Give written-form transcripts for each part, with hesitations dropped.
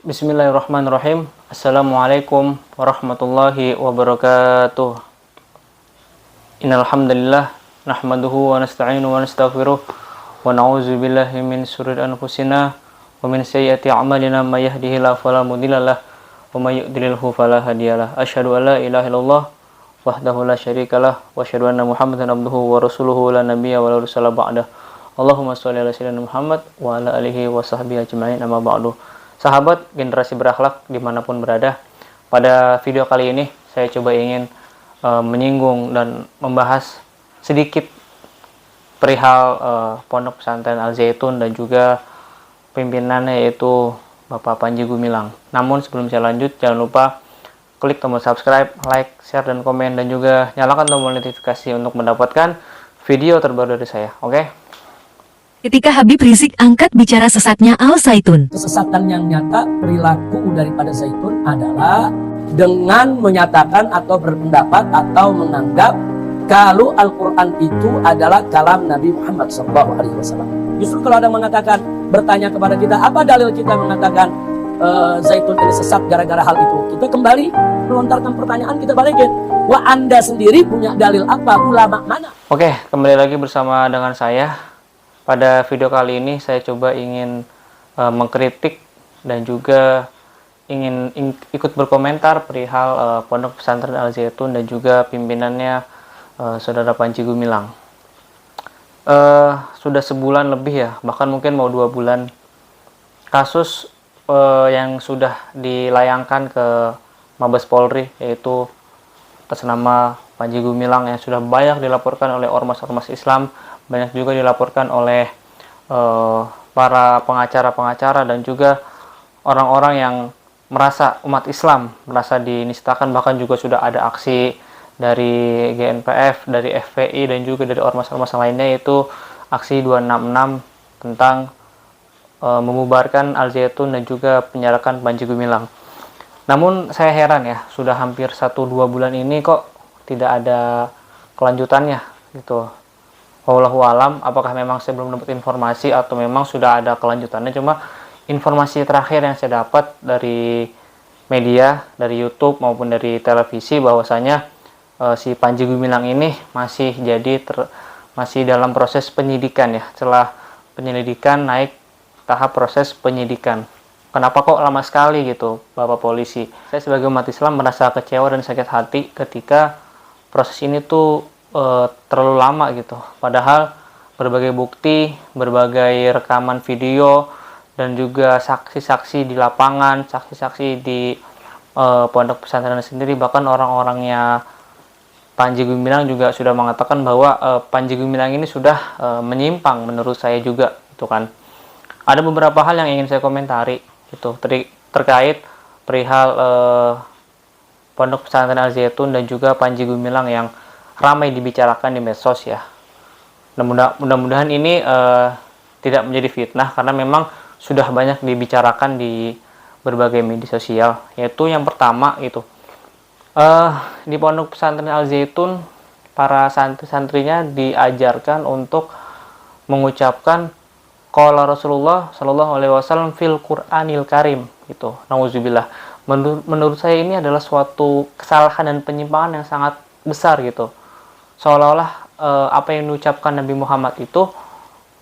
Bismillahirrahmanirrahim. Assalamualaikum warahmatullahi wabarakatuh. Innal hamdalillah nahmaduhu wa nasta'inu wa nastaghfiruh wa na'udzu billahi min shururi anfusina wa min sayyiati a'malina may yahdihillahu fala mudhillalah wa may yudlilhu fala hadiyalah. Asyhadu an la ilaha illallah wahdahu la syarikalah wa asyhadu anna Muhammadan abduhu wa rasuluhu la nabiyya wa la rasula ba'dah. Allahumma shalli ala sayyidina Muhammad wa ala alihi wa sahbihi ajma'in, amma ba'du. Sahabat generasi berakhlak dimanapun berada, pada video kali ini saya coba ingin menyinggung dan membahas sedikit perihal Pondok Pesantren Al-Zaitun dan juga pimpinannya, yaitu Bapak Panji Gumilang. Namun sebelum saya lanjut, jangan lupa klik tombol subscribe, like, share, dan komen, dan juga nyalakan tombol notifikasi untuk mendapatkan video terbaru dari saya. Oke? Ketika Habib Rizik angkat bicara sesatnya Al-Zaitun. Kesesatan yang nyata perilaku daripada Zaitun adalah dengan menyatakan atau berpendapat atau menganggap kalau Al-Quran itu adalah kalam Nabi Muhammad SAW. Justru kalau ada mengatakan, bertanya kepada kita, apa dalil kita mengatakan Zaitun ini sesat gara-gara hal itu? Kita kembali melontarkan pertanyaan, kita balikin. Wah, Anda sendiri punya dalil apa? Ulama mana? Oke, kembali lagi bersama dengan saya. Pada video kali ini saya coba ingin mengkritik dan juga ingin ikut berkomentar perihal Pondok Pesantren Al-Zaitun dan juga pimpinannya Saudara Panji Gumilang. Sudah sebulan lebih ya, bahkan mungkin mau 2 bulan, kasus yang sudah dilayangkan ke Mabes Polri, yaitu atas nama Panji Gumilang, yang sudah banyak dilaporkan oleh ormas-ormas Islam, banyak juga dilaporkan oleh para pengacara-pengacara dan juga orang-orang yang merasa umat Islam merasa dinistakan. Bahkan juga sudah ada aksi dari GNPF, dari FPI, dan juga dari ormas-ormas lainnya, yaitu aksi 266 tentang membubarkan Al-Zaitun dan juga penyerakan Panji Gumilang. Namun saya heran ya, sudah hampir 1-2 bulan ini kok tidak ada kelanjutannya gitu. Wallahu alam, apakah memang saya belum dapat informasi atau memang sudah ada kelanjutannya. Cuma informasi terakhir yang saya dapat dari media, dari YouTube maupun dari televisi, bahwasanya si Panji Gumilang ini masih masih dalam proses penyidikan ya. Setelah penyelidikan naik tahap proses penyidikan. Kenapa kok lama sekali gitu, Bapak Polisi? Saya sebagai umat Islam merasa kecewa dan sakit hati ketika proses ini tuh terlalu lama gitu. Padahal berbagai bukti, berbagai rekaman video, dan juga saksi-saksi di lapangan, saksi-saksi di Pondok Pesantren sendiri, bahkan orang-orangnya Panji Gumilang juga sudah mengatakan bahwa Panji Gumilang ini sudah menyimpang menurut saya juga gitu kan. Ada beberapa hal yang ingin saya komentari gitu terkait perihal Pondok Pesantren Al-Zaitun dan juga Panji Gumilang yang ramai dibicarakan di medsos ya. Mudah-mudahan ini tidak menjadi fitnah, karena memang sudah banyak dibicarakan di berbagai media sosial. Yaitu yang pertama itu di Pondok Pesantren Al-Zaitun, para santri-santrinya diajarkan untuk mengucapkan qala Rasulullah Shallallahu Alaihi Wasallam fil Qur'anil Karim gitu. Nauzubillah. Menurut saya ini adalah suatu kesalahan dan penyimpangan yang sangat besar gitu. Seolah-olah apa yang diucapkan Nabi Muhammad itu,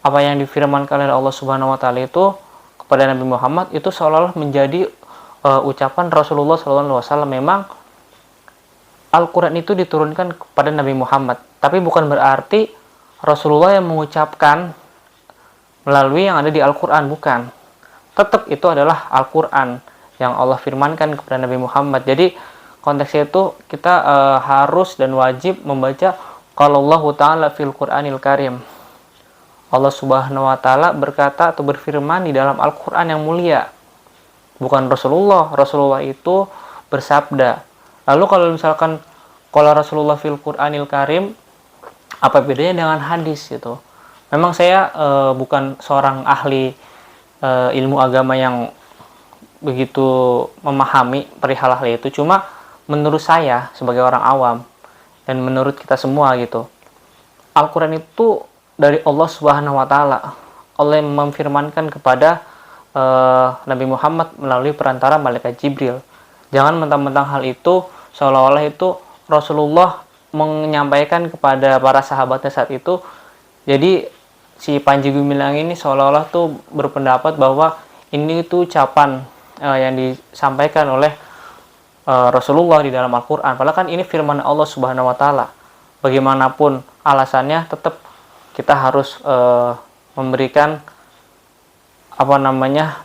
apa yang difirmankan oleh Allah Subhanahu wa taala itu kepada Nabi Muhammad itu seolah-olah menjadi ucapan Rasulullah SAW. Memang Al-Quran itu diturunkan kepada Nabi Muhammad, tapi bukan berarti Rasulullah yang mengucapkan melalui yang ada di Al-Quran, bukan. Tetap itu adalah Al-Quran yang Allah firmankan kepada Nabi Muhammad. Jadi konteksnya itu kita harus dan wajib membaca kalau Allah Ta'ala fil Qur'anil Karim. Allah Subhanahu wa taala berkata atau berfirman di dalam Al-Qur'an yang mulia. Bukan Rasulullah. Rasulullah itu bersabda. Lalu kalau misalkan kalau Rasulullah fil Qur'anil Karim, apa bedanya dengan hadis gitu? Memang saya bukan seorang ahli ilmu agama yang begitu memahami perihal hal itu. Cuma menurut saya sebagai orang awam dan menurut kita semua gitu, Al-Quran itu dari Allah Subhanahu wa taala. Allah memfirmankan kepada Nabi Muhammad melalui perantara malaikat Jibril. Jangan mentang-mentang hal itu seolah-olah itu Rasulullah menyampaikan kepada para sahabatnya saat itu. Jadi si Panji Gumilang ini seolah-olah tuh berpendapat bahwa ini itu ucapan yang disampaikan oleh Rasulullah di dalam Al-Quran. Padahal kan ini firman Allah Subhanahu Wa Taala. Bagaimanapun alasannya, tetap kita harus memberikan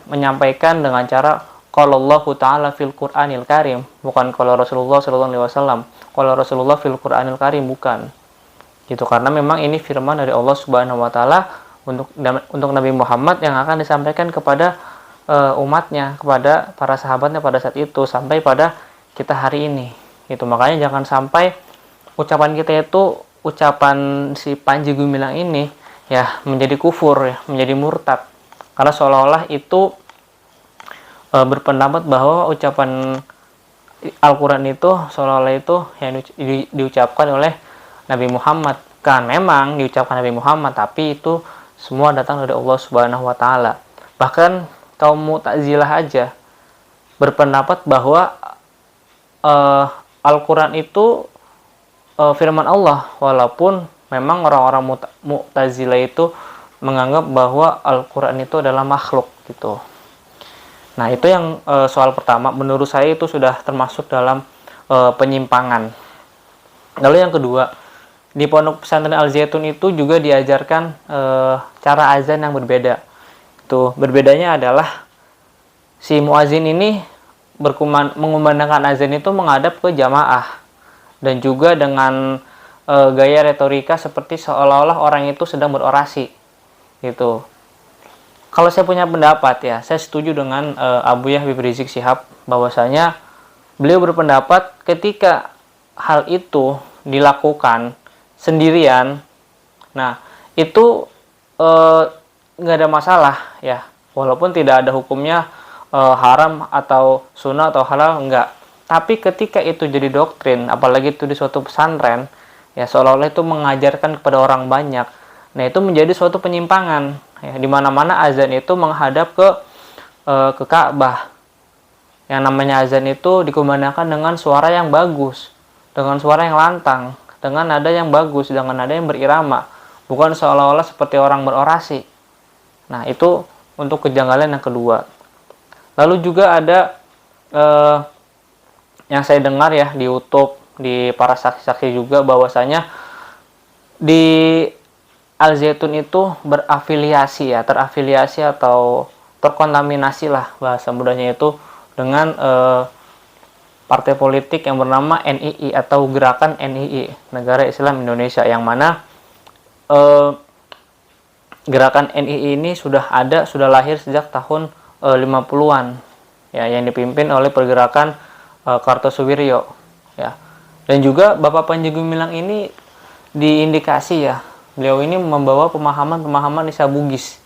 menyampaikan dengan cara qala Allahu Ta'ala fil Qur'anil Karim, bukan qala Rasulullah sallallahu alaihi wasallam. Qala Rasulullah fil Qur'anil Karim, bukan. Gitu, karena memang ini firman dari Allah Subhanahu wa taala untuk Nabi Muhammad yang akan disampaikan kepada umatnya, kepada para sahabatnya pada saat itu sampai pada kita hari ini. Itu makanya jangan sampai ucapan kita itu, ucapan si Panji Gumilang ini ya menjadi kufur, ya menjadi murtad. Karena seolah-olah itu berpendapat bahwa ucapan Al-Quran itu seolah-olah itu yang diucapkan oleh Nabi Muhammad. Kan memang diucapkan Nabi Muhammad, tapi itu semua datang dari Allah Subhanahu wa taala. Bahkan kaum Mu'tazilah aja berpendapat bahwa Al-Quran itu firman Allah, walaupun memang orang-orang Mu'tazilah itu menganggap bahwa Al-Quran itu adalah makhluk gitu. Nah, itu yang soal pertama, menurut saya itu sudah termasuk dalam penyimpangan. Lalu yang kedua, di Pondok Pesantren Al Zaitun itu juga diajarkan cara azan yang berbeda. Itu berbedanya adalah si muazin ini mengumandangkan azan itu menghadap ke jamaah, dan juga dengan gaya retorika seperti seolah-olah orang itu sedang berorasi gitu. Kalau saya punya pendapat ya, saya setuju dengan Abu Habib Rizik Syihab bahwasanya beliau berpendapat ketika hal itu dilakukan sendirian, nah itu nggak ada masalah ya, walaupun tidak ada hukumnya haram atau sunnah atau halal, enggak. Tapi ketika itu jadi doktrin, apalagi itu di suatu pesantren, ya seolah-olah itu mengajarkan kepada orang banyak. Nah, itu menjadi suatu penyimpangan. Ya, di mana-mana azan itu menghadap ke Ka'bah. Yang namanya azan itu dikumandangkan dengan suara yang bagus, dengan suara yang lantang, dengan nada yang bagus, dengan nada yang berirama, bukan seolah-olah seperti orang berorasi. Nah, itu untuk kejanggalan yang kedua. Lalu juga ada yang saya dengar ya di YouTube, di para saksi-saksi juga, bahwasanya di Al Zaitun itu berafiliasi ya, terafiliasi atau terkontaminasi lah bahasa mudahnya itu dengan partai politik yang bernama NII atau Gerakan NII, Negara Islam Indonesia, yang mana Gerakan NII ini sudah lahir sejak tahun 50-an ya, yang dipimpin oleh pergerakan Kartosuwiryo ya. Dan juga Bapak Panji Gumilang ini diindikasi ya, beliau ini membawa pemahaman-pemahaman Islam Bugis.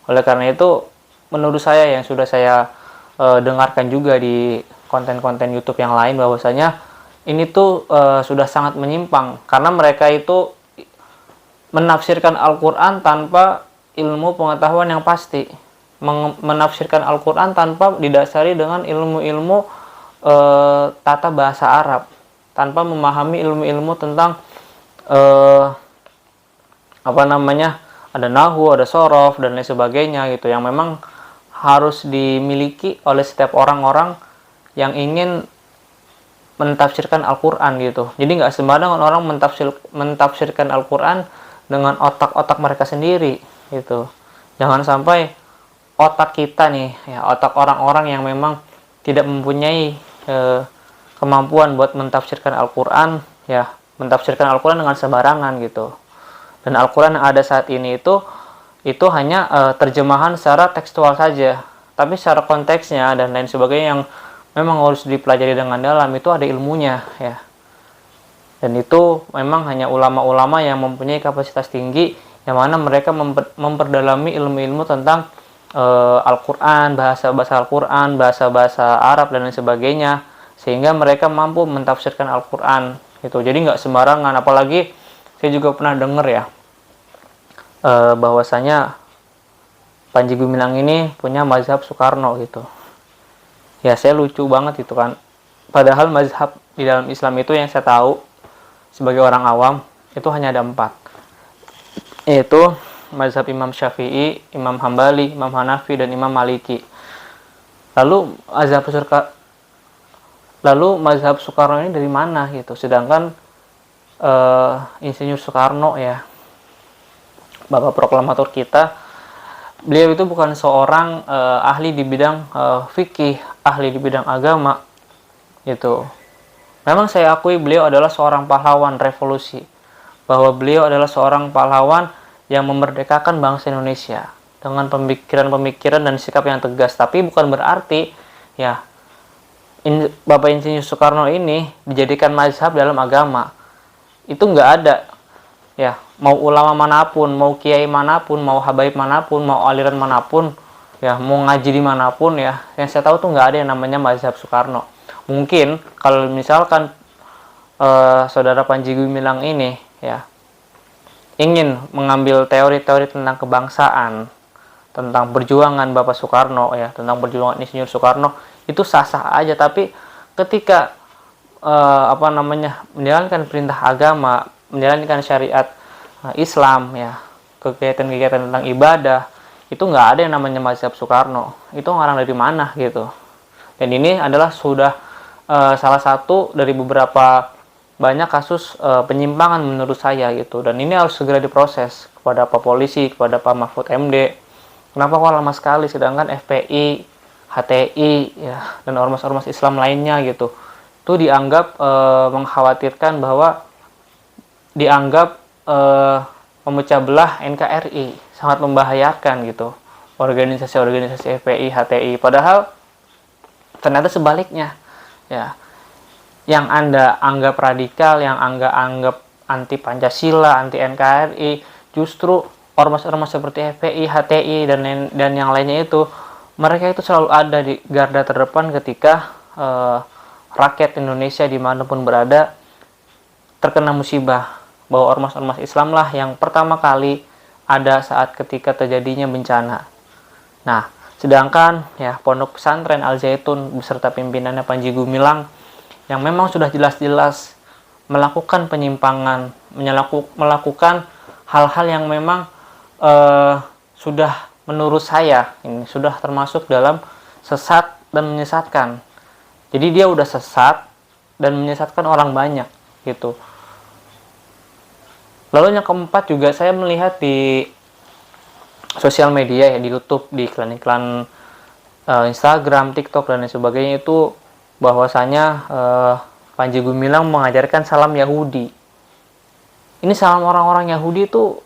Oleh karena itu, menurut saya yang sudah saya dengarkan juga di konten-konten YouTube yang lain, bahwasanya ini tuh sudah sangat menyimpang, karena mereka itu menafsirkan Al-Quran tanpa ilmu pengetahuan yang pasti, menafsirkan Al-Quran tanpa didasari dengan ilmu-ilmu tata bahasa Arab, tanpa memahami ilmu-ilmu tentang ada nahwu, ada sorof, dan lain sebagainya gitu, yang memang harus dimiliki oleh setiap orang-orang yang ingin mentafsirkan Al-Quran gitu. Jadi nggak sembarangan orang mentafsirkan Al-Quran dengan otak-otak mereka sendiri gitu. Jangan sampai otak kita nih ya, otak orang-orang yang memang tidak mempunyai kemampuan buat mentafsirkan Al-Quran ya, mentafsirkan Al-Quran dengan sembarangan gitu. Dan Al-Quran yang ada saat ini itu hanya terjemahan secara tekstual saja, tapi secara konteksnya dan lain sebagainya yang memang harus dipelajari dengan dalam, itu ada ilmunya ya. Dan itu memang hanya ulama-ulama yang mempunyai kapasitas tinggi, yang mana mereka memperdalami ilmu-ilmu tentang Al-Quran, bahasa-bahasa Al-Quran, bahasa-bahasa Arab dan lain sebagainya, sehingga mereka mampu mentafsirkan Al-Quran gitu. Jadi nggak sembarangan. Apalagi saya juga pernah dengar ya, bahwasanya Panji Gumilang ini punya mazhab Soekarno gitu. Ya saya lucu banget itu kan. Padahal mazhab di dalam Islam itu yang saya tahu sebagai orang awam itu hanya ada 4, yaitu mazhab Imam Syafi'i, Imam Hambali, Imam Hanafi, dan Imam Maliki. Lalu mazhab Soekarno ini dari mana gitu? Sedangkan Insinyur Soekarno ya, Bapak Proklamator kita, beliau itu bukan seorang ahli di bidang fikih, ahli di bidang agama gitu. Memang saya akui beliau adalah seorang pahlawan revolusi, bahwa beliau adalah seorang pahlawan yang memerdekakan bangsa Indonesia dengan pemikiran-pemikiran dan sikap yang tegas. Tapi bukan berarti ya Bapak Insinyur Soekarno ini dijadikan mazhab dalam agama. Itu nggak ada. Ya, mau ulama manapun, mau kiai manapun, mau habaib manapun, mau aliran manapun, ya mau ngaji di manapun ya, yang saya tahu tuh nggak ada yang namanya mazhab Soekarno. Mungkin kalau misalkan saudara Panji Gumilang ini ya ingin mengambil teori-teori tentang kebangsaan, tentang perjuangan Bapak Soekarno ya, tentang perjuangan Insinyur Soekarno, itu sah-sah aja. Tapi ketika menjalankan perintah agama, menjalankan syariat Islam ya, kegiatan-kegiatan tentang ibadah, itu nggak ada yang namanya mazhab Soekarno. Itu orang dari mana gitu. Dan ini adalah sudah salah satu dari beberapa banyak kasus penyimpangan menurut saya gitu. Dan ini harus segera diproses kepada Pak Polisi, kepada Pak Mahfud MD. Kenapa kok lama sekali, sedangkan FPI, HTI ya, dan ormas-ormas Islam lainnya gitu, itu dianggap mengkhawatirkan, bahwa dianggap memecah belah NKRI, sangat membahayakan gitu, organisasi-organisasi FPI, HTI. Padahal ternyata sebaliknya ya, yang Anda anggap radikal, yang Anda anggap anti Pancasila, anti NKRI, justru ormas-ormas seperti FPI, HTI, dan yang lainnya itu, mereka itu selalu ada di garda terdepan ketika rakyat Indonesia dimanapun berada terkena musibah, bahwa ormas-ormas Islam lah yang pertama kali ada saat ketika terjadinya bencana. Nah, sedangkan ya Pondok Pesantren Al Zaitun beserta pimpinannya Panji Gumilang yang memang sudah jelas-jelas melakukan penyimpangan, melakukan hal-hal yang memang sudah menurut saya ini sudah termasuk dalam sesat dan menyesatkan. Jadi dia udah sesat dan menyesatkan orang banyak gitu. Lalu yang keempat juga saya melihat di sosial media ya, di YouTube, di iklan-iklan Instagram, TikTok dan lain sebagainya, itu bahwasanya Panji Gumilang mengajarkan salam Yahudi. Ini salam orang-orang Yahudi itu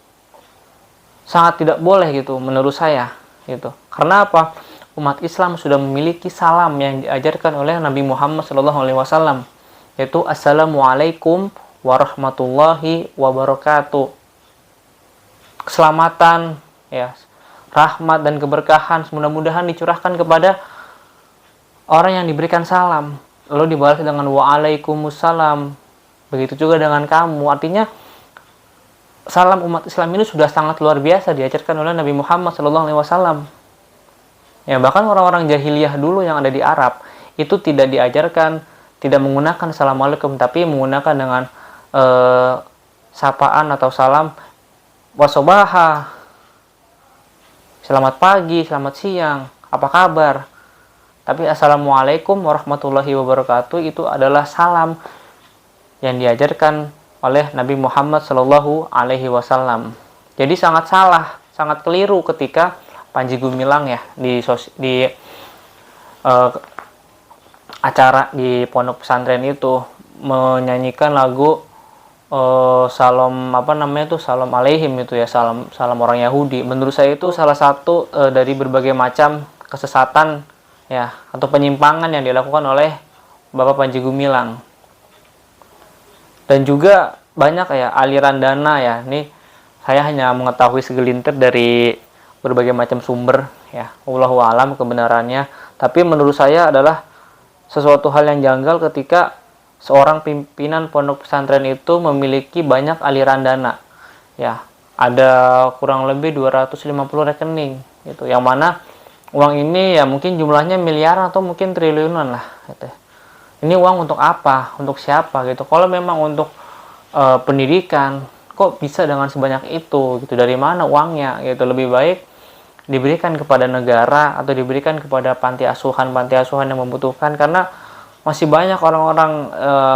sangat tidak boleh gitu menurut saya gitu. Karena apa? Umat Islam sudah memiliki salam yang diajarkan oleh Nabi Muhammad SAW, yaitu Assalamualaikum warahmatullahi wabarakatuh. Keselamatan ya, rahmat dan keberkahan mudah-mudahan dicurahkan kepada orang yang diberikan salam, lalu dibalas dengan waalaikumsalam. Begitu juga dengan kamu. Artinya salam umat Islam ini sudah sangat luar biasa diajarkan oleh Nabi Muhammad SAW. Ya, bahkan orang-orang jahiliyah dulu yang ada di Arab itu tidak diajarkan, tidak menggunakan assalamualaikum, tapi menggunakan dengan sapaan atau salam wasobaha, selamat pagi, selamat siang, apa kabar. Tapi assalamualaikum warahmatullahi wabarakatuh itu adalah salam yang diajarkan oleh Nabi Muhammad SAW. Jadi sangat salah, sangat keliru ketika Panji Gumilang ya di acara di pondok pesantren itu menyanyikan lagu salam salam alaihim itu ya, salam orang Yahudi. Menurut saya itu salah satu dari berbagai macam kesesatan ya atau penyimpangan yang dilakukan oleh Bapak Panji Gumilang. Dan juga banyak ya aliran dana ya. Ini saya hanya mengetahui segelintir dari berbagai macam sumber ya. Wallahu a'lam kebenarannya. Tapi menurut saya adalah sesuatu hal yang janggal ketika seorang pimpinan pondok pesantren itu memiliki banyak aliran dana. Ya, ada kurang lebih 250 rekening gitu. Yang mana uang ini ya mungkin jumlahnya miliaran atau mungkin triliunan lah gitu. Ini uang untuk apa? Untuk siapa gitu. Kalau memang untuk pendidikan, kok bisa dengan sebanyak itu gitu? Dari mana uangnya gitu? Lebih baik diberikan kepada negara atau diberikan kepada panti asuhan yang membutuhkan, karena masih banyak orang-orang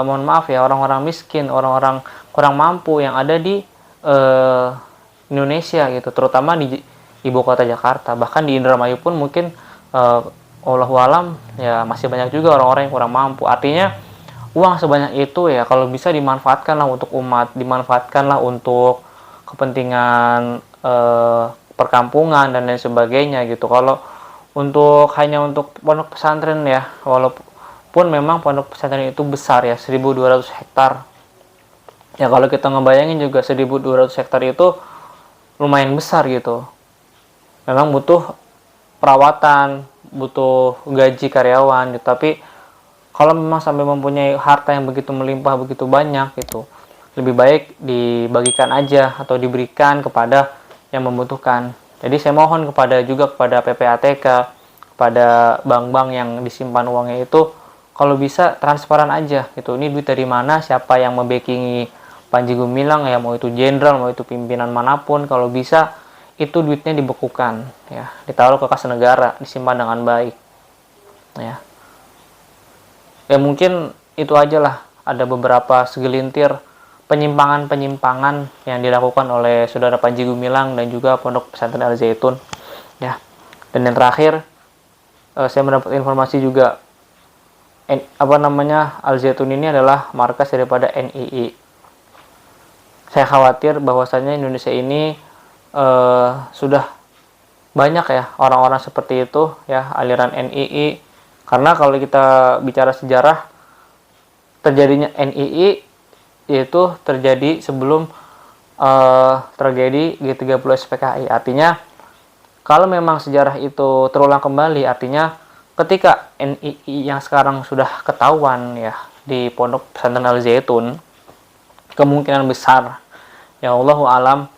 mohon maaf ya, orang-orang miskin, orang-orang kurang mampu yang ada di Indonesia gitu, terutama di ibu kota Jakarta. Bahkan di Indramayu pun mungkin wallahualam ya masih banyak juga orang-orang yang kurang mampu. Artinya uang sebanyak itu ya kalau bisa dimanfaatkanlah untuk umat, dimanfaatkanlah untuk kepentingan perkampungan dan lain sebagainya gitu. Kalau hanya untuk pondok pesantren ya, walaupun memang pondok pesantren itu besar ya, 1.200 hektar. Ya kalau kita ngebayangin juga 1.200 hektar itu lumayan besar gitu. Memang butuh perawatan, butuh gaji karyawan gitu. Tapi kalau memang sampai mempunyai harta yang begitu melimpah, begitu banyak gitu, lebih baik dibagikan aja atau diberikan kepada yang membutuhkan. Jadi saya mohon kepada PPATK, kepada bank-bank yang disimpan uangnya itu, kalau bisa transparan aja gitu. Ini duit dari mana, siapa yang membackingi Panji Gumilang ya, mau itu jenderal, mau itu pimpinan manapun, kalau bisa itu duitnya dibekukan ya, ditaruh ke kas negara, disimpan dengan baik ya. Ya mungkin itu aja lah, ada beberapa segelintir penyimpangan-penyimpangan yang dilakukan oleh saudara Panji Gumilang dan juga Pondok Pesantren Al Zaitun ya. Dan yang terakhir, saya mendapat informasi juga Al Zaitun ini adalah markas daripada NII. Saya khawatir bahwasannya Indonesia ini sudah banyak ya orang-orang seperti itu ya, aliran NII. Karena kalau kita bicara sejarah terjadinya NII yaitu terjadi sebelum tragedi G30 SPKI. Artinya kalau memang sejarah itu terulang kembali, artinya ketika NII yang sekarang sudah ketahuan ya di Pondok Pesantren Al Zaitun, kemungkinan besar ya Allahu alam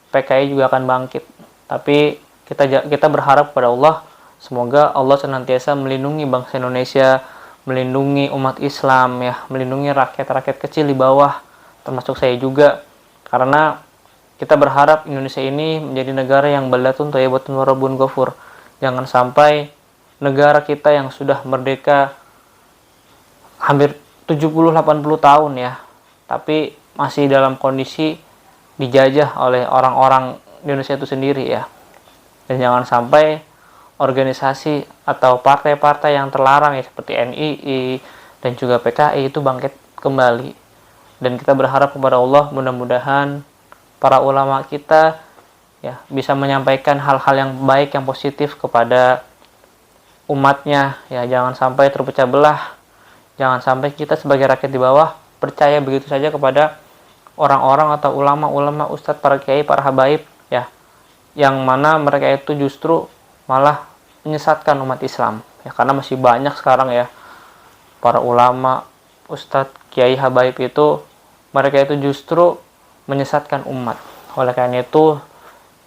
PKI juga akan bangkit. Tapi kita berharap kepada Allah, semoga Allah senantiasa melindungi bangsa Indonesia, melindungi umat Islam ya, melindungi rakyat-rakyat kecil di bawah, termasuk saya juga, karena kita berharap Indonesia ini menjadi negara yang baldatun thayyibatun warabun ghafur. Jangan sampai negara kita yang sudah merdeka hampir 70-80 tahun ya, tapi masih dalam kondisi dijajah oleh orang-orang Indonesia itu sendiri ya. Dan jangan sampai organisasi atau partai-partai yang terlarang ya seperti NII dan juga PKI itu bangkit kembali. Dan kita berharap kepada Allah, mudah-mudahan para ulama kita ya bisa menyampaikan hal-hal yang baik, yang positif kepada umatnya ya. Jangan sampai terpecah belah, jangan sampai kita sebagai rakyat di bawah percaya begitu saja kepada orang-orang atau ulama-ulama, ustadz, para kiai, para habaib ya, yang mana mereka itu justru malah menyesatkan umat Islam ya. Karena masih banyak sekarang ya para ulama, ustadz, kiai, habaib itu, mereka itu justru menyesatkan umat. Oleh karena itu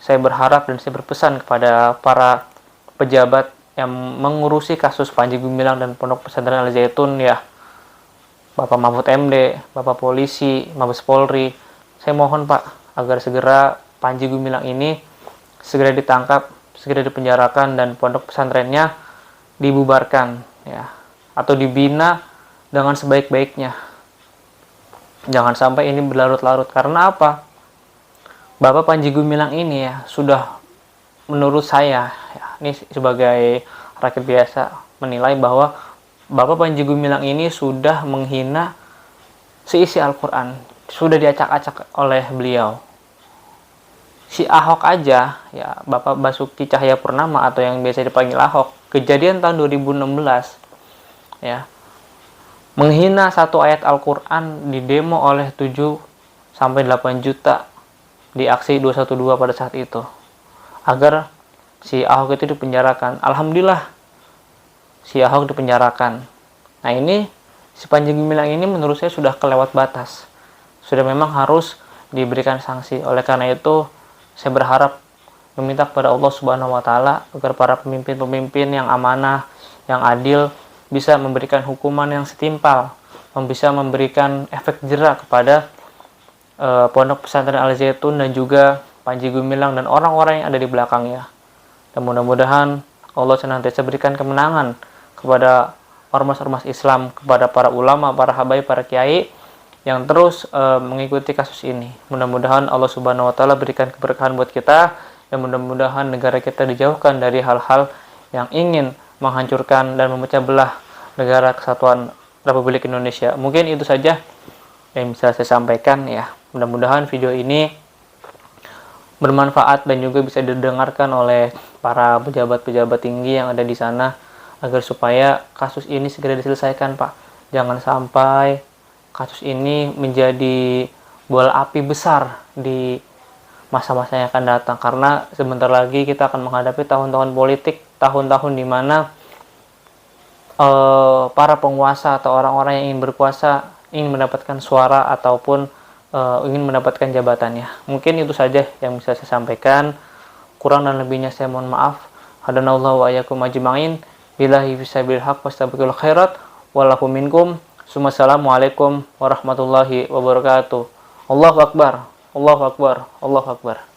saya berharap dan saya berpesan kepada para pejabat yang mengurusi kasus Panji Gumilang dan Pondok Pesantren Al Zaitun ya, Bapak Mahfud MD, Bapak Polisi, Mabes Polri, saya mohon Pak agar segera Panji Gumilang ini segera ditangkap, segera dipenjarakan, dan pondok pesantrennya dibubarkan ya, atau dibina dengan sebaik-baiknya. Jangan sampai ini berlarut-larut. Karena apa? Bapak Panji Gumilang ini ya sudah, menurut saya ya, ini sebagai rakyat biasa, menilai bahwa Bapak Panji Gumilang ini sudah menghina seisi Al-Quran, sudah diacak-acak oleh beliau. Si Ahok aja ya, Bapak Basuki Cahayapurnama atau yang biasa dipanggil Ahok, kejadian tahun 2016 ya, menghina satu ayat Al-Quran, didemo oleh 7-8 juta di aksi 212 pada saat itu, agar si Ahok itu dipenjarakan. Alhamdulillah si Ahok dipenjarakan. Nah ini si Panji Gumilang ini menurut saya sudah kelewat batas, sudah memang harus diberikan sanksi. Oleh karena itu saya berharap meminta kepada Allah Subhanahu wa taala agar para pemimpin-pemimpin yang amanah, yang adil bisa memberikan hukuman yang setimpal, bisa memberikan efek jera kepada Pondok Pesantren Al Zaitun dan juga Panji Gumilang dan orang-orang yang ada di belakangnya. Dan mudah-mudahan Allah senantiasa berikan kemenangan kepada ormas-ormas Islam, kepada para ulama, para habaib, para kiai yang terus mengikuti kasus ini. Mudah-mudahan Allah Subhanahu wa taala berikan keberkahan buat kita, dan mudah-mudahan negara kita dijauhkan dari hal-hal yang ingin menghancurkan dan memecah belah negara kesatuan Republik Indonesia. Mungkin itu saja yang bisa saya sampaikan ya. Mudah-mudahan video ini bermanfaat dan juga bisa didengarkan oleh para pejabat-pejabat tinggi yang ada di sana, agar supaya kasus ini segera diselesaikan, Pak. Jangan sampai kasus ini menjadi bola api besar di masa-masa yang akan datang, karena sebentar lagi kita akan menghadapi tahun-tahun politik, tahun-tahun di mana para penguasa atau orang-orang yang ingin berkuasa ingin mendapatkan suara ataupun ingin mendapatkan jabatannya. Mungkin itu saja yang bisa saya sampaikan. Kurang dan lebihnya saya mohon maaf. Hadanallahu wa iyyakum ajma'in. Billahi fisabilil haq wastabiqul khairat. Wallahu minkum. Wassalamualaikum warahmatullahi wabarakatuh. Allahu akbar. Allahu akbar. Allahu akbar.